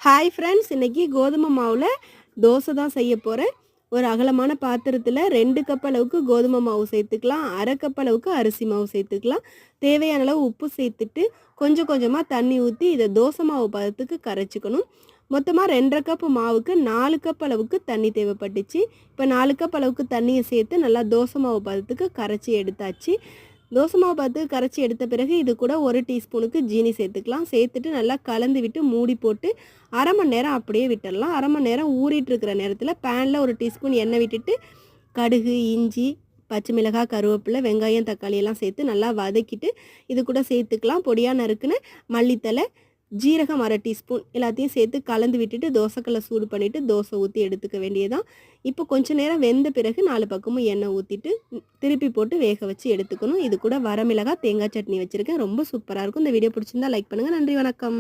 Hi friends, இன்னைக்கு கோதுமை மாவில் தோசை தான் செய்ய போகிறேன். ஒரு அகலமான பாத்திரத்தில் 2 கப் அளவுக்கு கோதுமை மாவு சேர்த்துக்கலாம். அரை கப் அளவுக்கு அரிசி மாவு சேர்த்துக்கலாம். தேவையான அளவு உப்பு சேர்த்துட்டு கொஞ்சம் கொஞ்சமாக தண்ணி ஊற்றி இதை தோசை மாவு பதத்துக்கு கரைச்சிக்கணும். மொத்தமாக 2.5 கப் மாவுக்கு 4 கப் அளவுக்கு தண்ணி தேவைப்பட்டுச்சு. இப்போ 4 கப் அளவுக்கு தண்ணியை சேர்த்து நல்லா தோசை மாவு பதத்துக்கு கரைச்சி எடுத்தாச்சு. தோசை மாவு பார்த்து கரைச்சி எடுத்த பிறகு இது கூட 1 டீஸ்பூனுக்கு ஜீனி சேர்த்துக்கலாம். சேர்த்துட்டு நல்லா கலந்து விட்டு மூடி போட்டு அரை மணி நேரம் அப்படியே விட்டுடலாம். அரை மணி நேரம் ஊறிட்டு இருக்கிற நேரத்தில் பேனில் 1 டீஸ்பூன் எண்ணெய் விட்டுட்டு கடுகு, இஞ்சி, பச்சை மிளகாய், கருவேப்பிலை, வெங்காயம், தக்காளி எல்லாம் சேர்த்து நல்லா வதக்கிட்டு இது கூட சேர்த்துக்கலாம். பொடியாக நறுக்குன்னு மல்லித்தலை, ஜீரகம் 1/2 டீஸ்பூன் எல்லாத்தையும் சேர்த்து கலந்து விட்டுட்டு தோசைக்கல்லை சூடு பண்ணிவிட்டு தோசை ஊற்றி எடுத்துக்க வேண்டியதான். இப்போ கொஞ்சம் நேரம் வெந்த பிறகு 4 பக்கமும் எண்ணெய் ஊற்றிட்டு திருப்பி போட்டு வேக வச்சு எடுத்துக்கணும். இது கூட வரமிளகாய், தேங்காய் சட்னி வச்சுருக்கேன். ரொம்ப சூப்பராக இருக்கும். இந்த வீடியோ பிடிச்சிருந்தா லைக் பண்ணுங்கள். நன்றி, வணக்கம்.